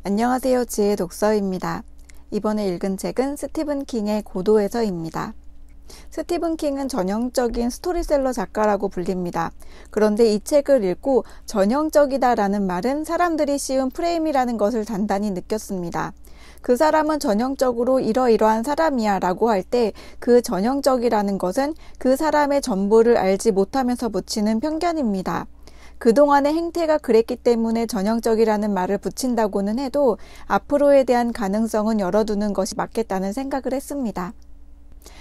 안녕하세요. 지혜 독서입니다. 이번에 읽은 책은 스티븐 킹의 고도에서입니다. 스티븐 킹은 전형적인 스토리셀러 작가라고 불립니다. 그런데 이 책을 읽고 전형적이다라는 말은 사람들이 씌운 프레임이라는 것을 단단히 느꼈습니다. 그 사람은 전형적으로 이러이러한 사람이야 라고 할 때 그 전형적이라는 것은 그 사람의 전부를 알지 못하면서 붙이는 편견입니다. 그동안의 행태가 그랬기 때문에 전형적이라는 말을 붙인다고는 해도 앞으로에 대한 가능성은 열어두는 것이 맞겠다는 생각을 했습니다.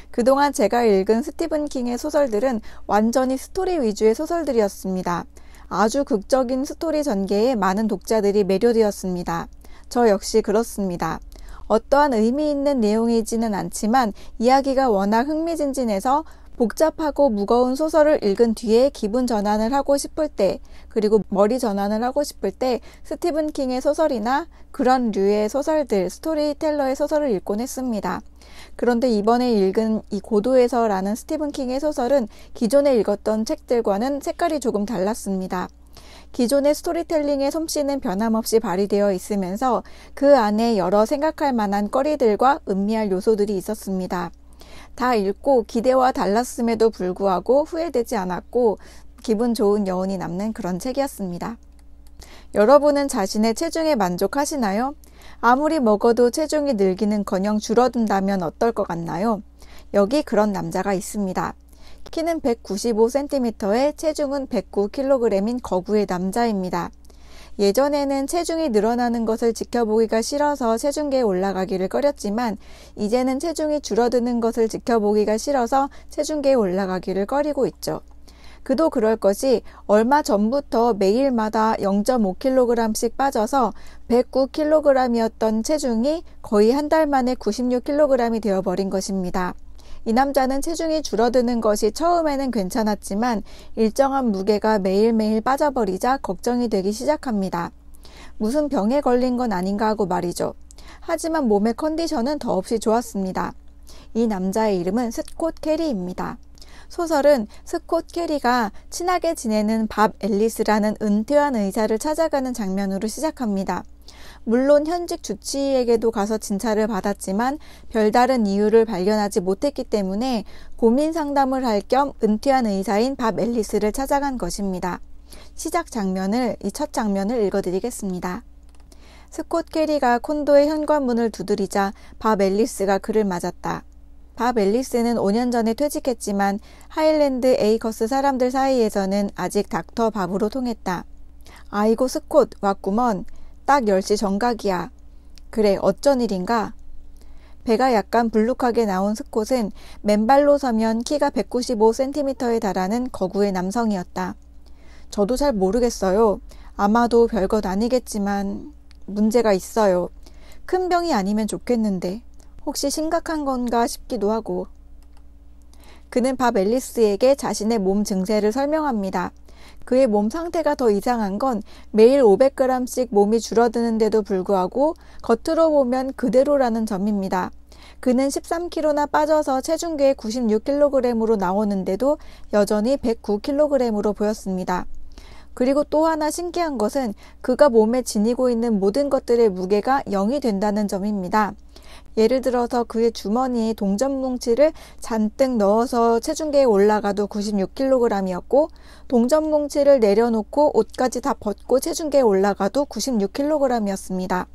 그동안 제가 읽은 스티븐 킹의 소설들은 완전히 스토리 위주의 소설들이었습니다. 아주 극적인 스토리 전개에 많은 독자들이 매료되었습니다. 저 역시 그렇습니다. 어떠한 의미 있는 내용이지는 않지만 이야기가 워낙 흥미진진해서 복잡하고 무거운 소설을 읽은 뒤에 기분 전환을 하고 싶을 때, 그리고 머리 전환을 하고 싶을 때 스티븐 킹의 소설이나 그런 류의 소설들, 스토리텔러의 소설을 읽곤 했습니다. 그런데 이번에 읽은 이 고도에서라는 스티븐 킹의 소설은 기존에 읽었던 책들과는 색깔이 조금 달랐습니다. 기존의 스토리텔링의 솜씨는 변함없이 발휘되어 있으면서 그 안에 여러 생각할 만한 거리들과 음미할 요소들이 있었습니다. 다 읽고 기대와 달랐음에도 불구하고 후회되지 않았고 기분 좋은 여운이 남는 그런 책이었습니다. 여러분은 자신의 체중에 만족하시나요? 아무리 먹어도 체중이 늘기는커녕 줄어든다면 어떨 것 같나요? 여기 그런 남자가 있습니다. 키는 195cm에 체중은 109kg인 거구의 남자입니다. 예전에는 체중이 늘어나는 것을 지켜보기가 싫어서 체중계에 올라가기를 꺼렸지만 이제는 체중이 줄어드는 것을 지켜보기가 싫어서 체중계에 올라가기를 꺼리고 있죠. 그도 그럴 것이 얼마 전부터 매일마다 0.5kg씩 빠져서 109kg이었던 체중이 거의 한 달 만에 96kg이 되어버린 것입니다. 이 남자는 체중이 줄어드는 것이 처음에는 괜찮았지만 일정한 무게가 매일매일 빠져버리자 걱정이 되기 시작합니다. 무슨 병에 걸린 건 아닌가 하고 말이죠. 하지만 몸의 컨디션은 더없이 좋았습니다. 이 남자의 이름은 스콧 캐리입니다. 소설은 스콧 캐리가 친하게 지내는 밥 앨리스라는 은퇴한 의사를 찾아가는 장면으로 시작합니다. 물론 현직 주치의에게도 가서 진찰을 받았지만 별다른 이유를 발견하지 못했기 때문에 고민 상담을 할 겸 은퇴한 의사인 밥 앨리스를 찾아간 것입니다. 시작 장면을, 이 첫 장면을 읽어드리겠습니다. 스콧 캐리가 콘도의 현관문을 두드리자 밥 앨리스가 그를 맞았다. 밥 앨리스는 5년 전에 퇴직했지만 하일랜드 에이커스 사람들 사이에서는 아직 닥터 밥으로 통했다. 아이고 스콧 왔구먼. 딱 10시 정각이야. 그래 어쩐 일인가? 배가 약간 불룩하게 나온 스콧은 맨발로 서면 키가 195cm에 달하는 거구의 남성이었다. 저도 잘 모르겠어요. 아마도 별것 아니겠지만 문제가 있어요. 큰 병이 아니면 좋겠는데 혹시 심각한 건가 싶기도 하고. 그는 밥 앨리스에게 자신의 몸 증세를 설명합니다. 그의 몸 상태가 더 이상한 건 매일 500g씩 몸이 줄어드는데도 불구하고 겉으로 보면 그대로라는 점입니다. 그는 13kg나 빠져서 체중계에 96kg으로 나오는데도 여전히 109kg으로 보였습니다. 그리고 또 하나 신기한 것은 그가 몸에 지니고 있는 모든 것들의 무게가 0이 된다는 점입니다. 예를 들어서 그의 주머니에 동전 뭉치를 잔뜩 넣어서 체중계에 올라가도 96kg이었고 동전 뭉치를 내려놓고 옷까지 다 벗고 체중계에 올라가도 96kg이었습니다.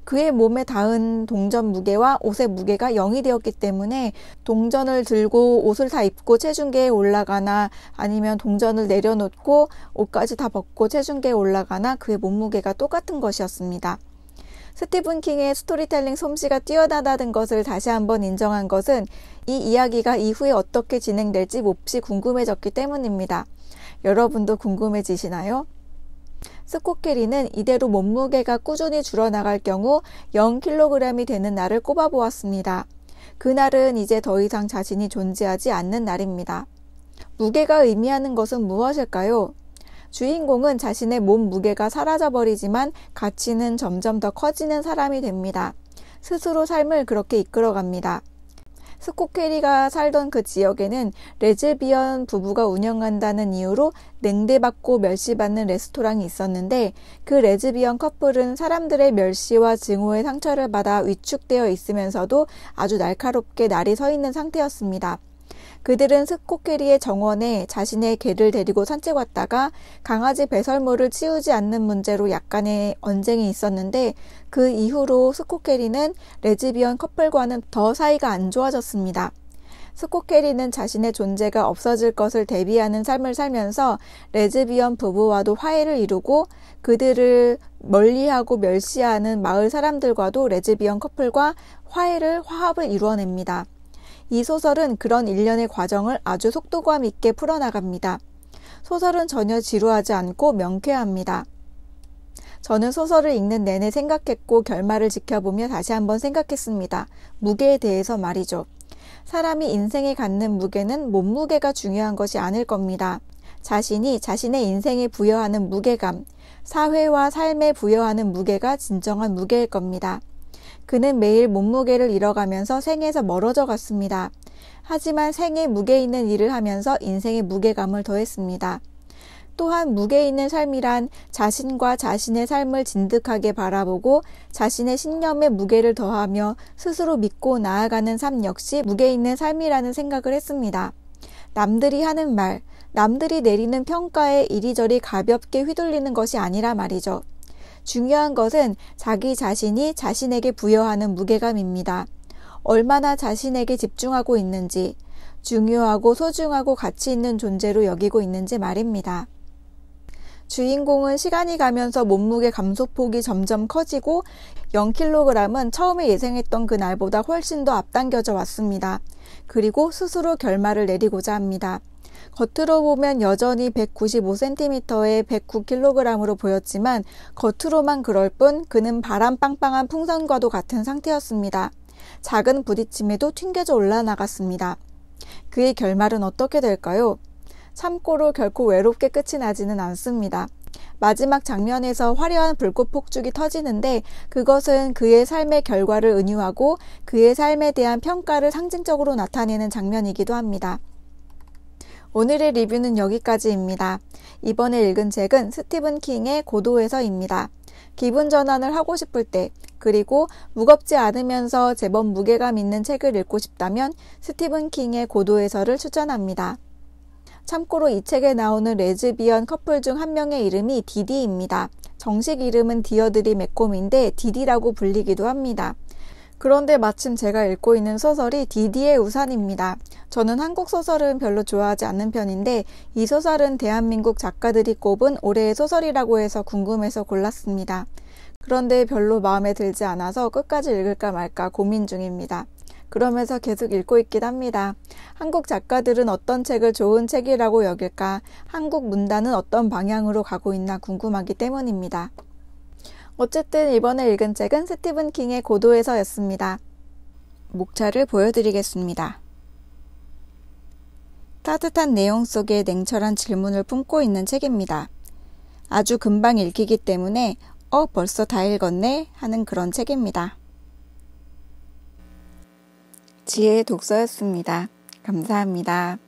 그의 몸에 닿은 동전 무게와 옷의 무게가 0이 되었기 때문에 동전을 들고 옷을 다 입고 체중계에 올라가나 아니면 동전을 내려놓고 옷까지 다 벗고 체중계에 올라가나 그의 몸무게가 똑같은 것이었습니다. 스티븐 킹의 스토리텔링 솜씨가 뛰어나다는 것을 다시 한번 인정한 것은 이 이야기가 이후에 어떻게 진행될지 몹시 궁금해졌기 때문입니다. 여러분도 궁금해지시나요? 스콧 캐리는 이대로 몸무게가 꾸준히 줄어나갈 경우 0kg이 되는 날을 꼽아보았습니다. 그날은 이제 더 이상 자신이 존재하지 않는 날입니다. 무게가 의미하는 것은 무엇일까요? 주인공은 자신의 몸 무게가 사라져버리지만 가치는 점점 더 커지는 사람이 됩니다. 스스로 삶을 그렇게 이끌어갑니다. 스콧 캐리가 살던 그 지역에는 레즈비언 부부가 운영한다는 이유로 냉대받고 멸시받는 레스토랑이 있었는데, 그 레즈비언 커플은 사람들의 멸시와 증오의 상처를 받아 위축되어 있으면서도 아주 날카롭게 날이 서 있는 상태였습니다. 그들은 스콧 캐리의 정원에 자신의 개를 데리고 산책 왔다가 강아지 배설물을 치우지 않는 문제로 약간의 언쟁이 있었는데, 그 이후로 스콧 캐리는 레즈비언 커플과는 더 사이가 안 좋아졌습니다. 스콧 캐리는 자신의 존재가 없어질 것을 대비하는 삶을 살면서 레즈비언 부부와도 화해를 이루고, 그들을 멀리하고 멸시하는 마을 사람들과도 레즈비언 커플과 화합을 이루어냅니다. 이 소설은 그런 일련의 과정을 아주 속도감 있게 풀어나갑니다. 소설은 전혀 지루하지 않고 명쾌합니다. 저는 소설을 읽는 내내 생각했고 결말을 지켜보며 다시 한번 생각했습니다. 무게에 대해서 말이죠. 사람이 인생에 갖는 무게는 몸무게가 중요한 것이 아닐 겁니다. 자신이 자신의 인생에 부여하는 무게감, 사회와 삶에 부여하는 무게가 진정한 무게일 겁니다. 그는 매일 몸무게를 잃어가면서 생에서 멀어져 갔습니다. 하지만 생에 무게 있는 일을 하면서 인생의 무게감을 더했습니다. 또한 무게 있는 삶이란 자신과 자신의 삶을 진득하게 바라보고 자신의 신념에 무게를 더하며 스스로 믿고 나아가는 삶 역시 무게 있는 삶이라는 생각을 했습니다. 남들이 하는 말, 남들이 내리는 평가에 이리저리 가볍게 휘둘리는 것이 아니라 말이죠. 중요한 것은 자기 자신이 자신에게 부여하는 무게감입니다. 얼마나 자신에게 집중하고 있는지, 중요하고 소중하고 가치 있는 존재로 여기고 있는지 말입니다. 주인공은 시간이 가면서 몸무게 감소폭이 점점 커지고 0kg은 처음에 예상했던 그 날보다 훨씬 더 앞당겨져 왔습니다. 그리고 스스로 결말을 내리고자 합니다. 겉으로 보면 여전히 195cm에 109kg으로 보였지만 겉으로만 그럴 뿐 그는 바람빵빵한 풍선과도 같은 상태였습니다. 작은 부딪힘에도 튕겨져 올라나갔습니다. 그의 결말은 어떻게 될까요? 참고로 결코 외롭게 끝이 나지는 않습니다. 마지막 장면에서 화려한 불꽃 폭죽이 터지는데 그것은 그의 삶의 결과를 은유하고 그의 삶에 대한 평가를 상징적으로 나타내는 장면이기도 합니다. 오늘의 리뷰는 여기까지입니다. 이번에 읽은 책은 스티븐 킹의 고도에서입니다. 기분 전환을 하고 싶을 때, 그리고 무겁지 않으면서 제법 무게감 있는 책을 읽고 싶다면 스티븐 킹의 고도에서를 추천합니다. 참고로 이 책에 나오는 레즈비언 커플 중 한 명의 이름이 디디입니다. 정식 이름은 디어드리 맥콤인데 디디라고 불리기도 합니다. 그런데 마침 제가 읽고 있는 소설이 디디의 우산입니다. 저는 한국 소설은 별로 좋아하지 않는 편인데 이 소설은 대한민국 작가들이 꼽은 올해의 소설이라고 해서 궁금해서 골랐습니다. 그런데 별로 마음에 들지 않아서 끝까지 읽을까 말까 고민 중입니다. 그러면서 계속 읽고 있긴 합니다. 한국 작가들은 어떤 책을 좋은 책이라고 여길까? 한국 문단은 어떤 방향으로 가고 있나 궁금하기 때문입니다. 어쨌든 이번에 읽은 책은 스티븐 킹의 고도에서였습니다. 목차를 보여드리겠습니다. 따뜻한 내용 속에 냉철한 질문을 품고 있는 책입니다. 아주 금방 읽히기 때문에 벌써 다 읽었네 하는 그런 책입니다. 지혜의 독서였습니다. 감사합니다.